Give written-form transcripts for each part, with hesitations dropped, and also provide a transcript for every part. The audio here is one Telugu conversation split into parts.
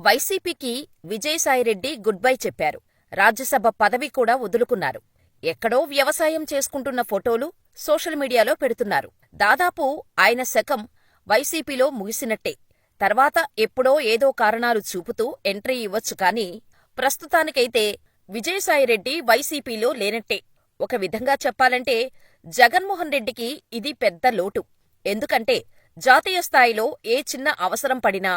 వైసీపీకి విజయసాయిరెడ్డి గుడ్ బై చెప్పారు. రాజ్యసభ పదవి కూడా వదులుకున్నారు. ఎక్కడో వ్యవసాయం చేసుకుంటున్న ఫోటోలు సోషల్ మీడియాలో పెడుతున్నారు. దాదాపు ఆయన శకం వైసీపీలో ముగిసినట్టే. తర్వాత ఎప్పుడో ఏదో కారణాలు చూపుతూ ఎంట్రీ ఇవ్వొచ్చు కానీ ప్రస్తుతానికైతే విజయసాయిరెడ్డి వైసీపీలో లేనట్టే. ఒక విధంగా చెప్పాలంటే జగన్మోహన్ రెడ్డికి ఇది పెద్ద లోటు. ఎందుకంటే జాతీయ స్థాయిలో ఏ చిన్న అవసరం పడినా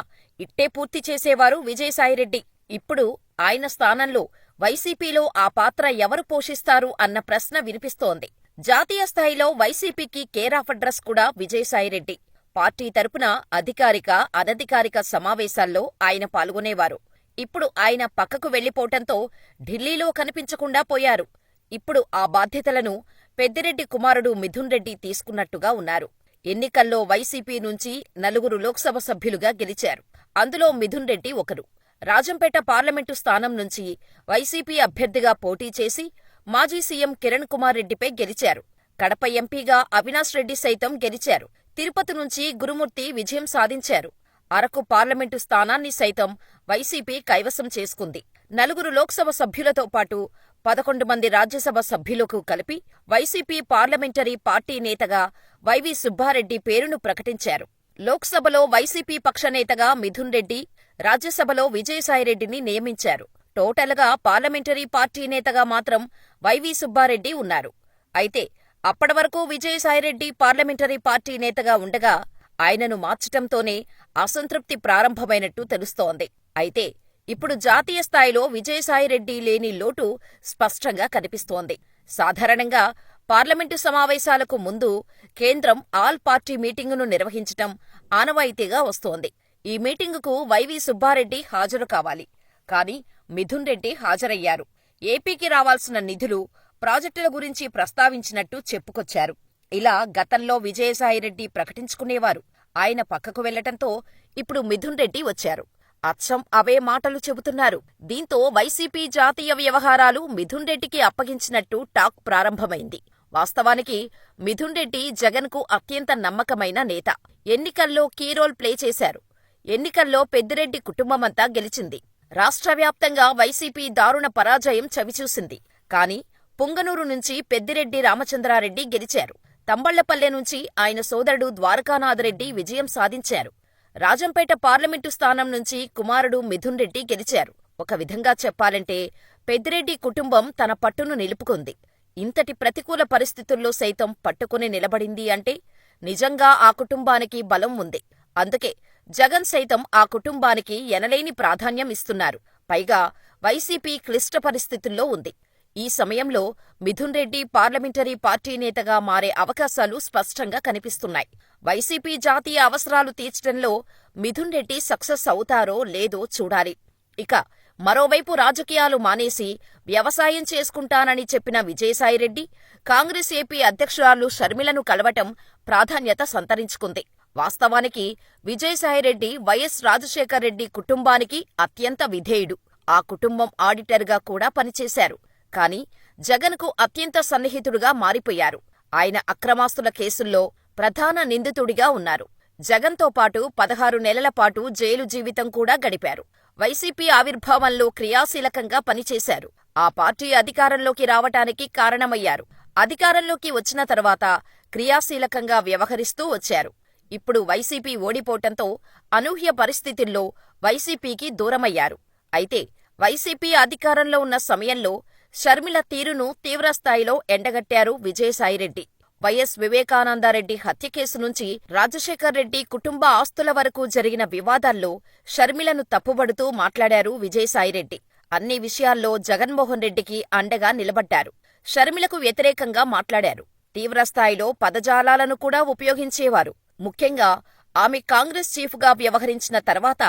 ఇట్టే పూర్తి చేసేవారు విజయసాయిరెడ్డి. ఇప్పుడు ఆయన స్థానంలో వైసీపీలో ఆ పాత్ర ఎవరు పోషిస్తారు అన్న ప్రశ్న వినిపిస్తోంది. జాతీయ స్థాయిలో వైసీపీకి కేర్ ఆఫ్ అడ్రస్ కూడా విజయసాయిరెడ్డి. పార్టీ తరపున అధికారిక, అనధికారిక సమావేశాల్లో ఆయన పాల్గొనేవారు. ఇప్పుడు ఆయన పక్కకు వెళ్లిపోవటంతో ఢిల్లీలో కనిపించకుండా పోయారు. ఇప్పుడు ఆ బాధ్యతలను పెద్దిరెడ్డి కుమారుడు మిథున్ రెడ్డి తీసుకున్నట్టుగా ఉన్నారు. ఎన్నికల్లో వైసీపీ నుంచి 4 లోక్సభ సభ్యులుగా గెలిచారు. అందులో మిథున్ రెడ్డి ఒకరు. రాజంపేట పార్లమెంటు స్థానం నుంచి వైసీపీ అభ్యర్థిగా పోటీ చేసి మాజీ సీఎం కిరణ్ కుమార్ రెడ్డిపై గెలిచారు. కడప ఎంపీగా అవినాష్ రెడ్డి సైతం గెలిచారు. తిరుపతి నుంచి గురుమూర్తి విజయం సాధించారు. అరకు పార్లమెంటు స్థానాన్ని సైతం వైసీపీ కైవసం చేసుకుంది. 4 లోక్సభ సభ్యులతో పాటు 11 మంది రాజ్యసభ సభ్యులకు కలిపి వైసీపీ పార్లమెంటరీ పార్టీ నేతగా వైవి సుబ్బారెడ్డి పేరును ప్రకటించారు. లోక్సభలో వైసీపీ పక్షనేతగా మిథున్ రెడ్డి, రాజ్యసభలో విజయసాయిరెడ్డిని నియమించారు. టోటల్గా పార్లమెంటరీ పార్టీ నేతగా మాత్రం వైవి సుబ్బారెడ్డి ఉన్నారు. అయితే అప్పటివరకు విజయసాయిరెడ్డి పార్లమెంటరీ పార్టీ నేతగా ఉండగా ఆయనను మార్చటంతోనే అసంతృప్తి ప్రారంభమైనట్టు తెలుస్తోంది. అయితే ఇప్పుడు జాతీయ స్థాయిలో విజయసాయిరెడ్డి లేని లోటు స్పష్టంగా కనిపిస్తోంది. సాధారణంగా పార్లమెంటు సమావేశాలకు ముందు కేంద్రం ఆల్ పార్టీ మీటింగును నిర్వహించటం ఆనవాయితీగా వస్తోంది. ఈ మీటింగుకు వైవి సుబ్బారెడ్డి హాజరు కావాలి. కానీ మిథున్ రెడ్డి హాజరయ్యారు. ఏపీకి రావాల్సిన నిధులు, ప్రాజెక్టుల గురించి ప్రస్తావించినట్టు చెప్పుకొచ్చారు. ఇలా గతంలో విజయసాయిరెడ్డి ప్రకటించుకునేవారు. ఆయన పక్కకు వెళ్లటంతో ఇప్పుడు మిథున్ రెడ్డి వచ్చారు. అచ్చం అవే మాటలు చెబుతున్నారు. దీంతో వైసీపీ జాతీయ వ్యవహారాలు మిథున్ రెడ్డికి అప్పగించినట్టు టాక్ ప్రారంభమైంది. వాస్తవానికి మిథున్ రెడ్డి జగన్కు అత్యంత నమ్మకమైన నేత. ఎన్నికల్లో కీ రోల్ ప్లే చేశారు. ఎన్నికల్లో పెద్దిరెడ్డి కుటుంబమంతా గెలిచింది. రాష్ట్రవ్యాప్తంగా వైసీపీ దారుణ పరాజయం చవిచూసింది. కానీ పుంగనూరు నుంచి పెద్దిరెడ్డి రామచంద్రారెడ్డి గెలిచారు. తంబళ్లపల్లె నుంచి ఆయన సోదరుడు ద్వారకానాథరెడ్డి విజయం సాధించారు. రాజంపేట పార్లమెంటు స్థానం నుంచి కుమారుడు మిథున్ రెడ్డి గెలిచారు. ఒక విధంగా చెప్పాలంటే పెద్దిరెడ్డి కుటుంబం తన పట్టును నిలుపుకుంది. ఇంతటి ప్రతికూల పరిస్థితుల్లో సైతం పట్టుకుని నిలబడింది అంటే నిజంగా ఆ కుటుంబానికి బలం ఉంది. అందుకే జగన్ సైతం ఆ కుటుంబానికి ఎనలేని ప్రాధాన్యం ఇస్తున్నారు. పైగా వైసీపీ క్లిష్ట పరిస్థితుల్లో ఉంది. ఈ సమయంలో మిథున్ రెడ్డి పార్లమెంటరీ పార్టీ నేతగా మారే అవకాశాలు స్పష్టంగా కనిపిస్తున్నాయి. వైసీపీ జాతీయ అవసరాలు తీర్చడంలో మిథున్ రెడ్డి సక్సెస్ అవుతారో లేదో చూడాలి. ఇక మరోవైపు రాజకీయాలు మానేసి వ్యవసాయం చేసుకుంటానని చెప్పిన విజయసాయిరెడ్డి కాంగ్రెస్ ఏపీ అధ్యక్షురాలు షర్మిలను కలవటం ప్రాధాన్యత సంతరించుకుంది. వాస్తవానికి విజయసాయిరెడ్డి వైఎస్ రాజశేఖర్ రెడ్డి కుటుంబానికి అత్యంత విధేయుడు. ఆ కుటుంబం ఆడిటర్గా కూడా పనిచేశారు. కానీ జగన్కు అత్యంత సన్నిహితుడుగా మారిపోయారు. ఆయన అక్రమాస్తుల కేసుల్లో ప్రధాన నిందితుడిగా ఉన్నారు. జగన్తో పాటు 16 నెలల పాటు జైలు జీవితం కూడా గడిపారు. వైసీపీ ఆవిర్భావంలో క్రియాశీలకంగా పనిచేశారు. ఆ పార్టీ అధికారంలోకి రావటానికి కారణమయ్యారు. అధికారంలోకి వచ్చిన తర్వాత క్రియాశీలకంగా వ్యవహరిస్తూ వచ్చారు. ఇప్పుడు వైసీపీ ఓడిపోవటంతో అనూహ్య పరిస్థితుల్లో వైసీపీకి దూరమయ్యారు. అయితే వైసీపీ అధికారంలో ఉన్న సమయంలో షర్మిల తీరును తీవ్రస్థాయిలో ఎండగట్టారు విజయసాయిరెడ్డి. వైఎస్ వివేకానందరెడ్డి హత్య కేసు నుంచి రాజశేఖర్ రెడ్డి కుటుంబ ఆస్తుల వరకు జరిగిన వివాదాల్లో షర్మిలను తప్పుబడుతూ మాట్లాడారు విజయసాయిరెడ్డి. అన్ని విషయాల్లో జగన్మోహన్ రెడ్డికి అండగా నిలబడ్డారు. షర్మిలకు వ్యతిరేకంగా మాట్లాడారు. తీవ్రస్థాయిలో పదజాలాలను కూడా ఉపయోగించేవారు. ముఖ్యంగా ఆమె కాంగ్రెస్ చీఫ్గా వ్యవహరించిన తర్వాత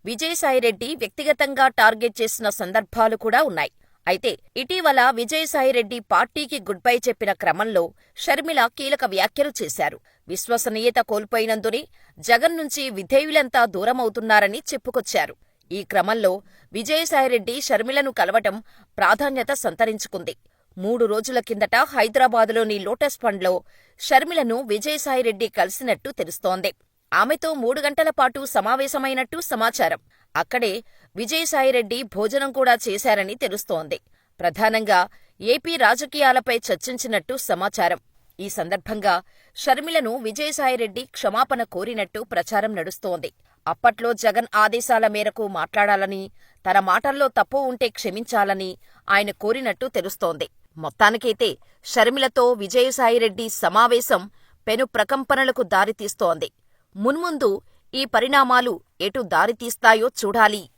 విజయసాయిరెడ్డి వ్యక్తిగతంగా టార్గెట్ చేసిన సందర్భాలు కూడా ఉన్నాయి. అయితే ఇటీవల విజయసాయిరెడ్డి పార్టీకి గుడ్ బై చెప్పిన క్రమంలో షర్మిల కీలక వ్యాఖ్యలు చేశారు. విశ్వసనీయత కోల్పోయినందునే జగన్ నుంచి విధేయులంతా దూరమవుతున్నారని చెప్పుకొచ్చారు. ఈ క్రమంలో విజయసాయిరెడ్డి షర్మిలను కలవటం ప్రాధాన్యత సంతరించుకుంది. 3 రోజుల కిందట హైదరాబాదులోని లోటస్ పండ్లో షర్మిలను విజయసాయిరెడ్డి కలిసినట్టు తెలుస్తోంది. ఆమెతో 3 గంటల పాటు సమావేశమైనట్టు సమాచారం. అక్కడే విజయసాయిరెడ్డి భోజనం కూడా చేశారని తెలుస్తోంది. ప్రధానంగా ఏపీ రాజకీయాలపై చర్చించినట్టు సమాచారం. ఈ సందర్భంగా షర్మిలను విజయసాయిరెడ్డి క్షమాపణ కోరినట్టు ప్రచారం నడుస్తోంది. అప్పట్లో జగన్ ఆదేశాల మేరకు మాట్లాడాలని, తన మాటల్లో తప్పు ఉంటే క్షమించాలని ఆయన కోరినట్టు తెలుస్తోంది. మొత్తానికైతే షర్మిలతో విజయసాయిరెడ్డి సమావేశం పెను ప్రకంపనలకు దారితీస్తోంది. మున్ముందు ఈ పరిణామాలు ఎటు దారితీస్తాయో చూడాలి.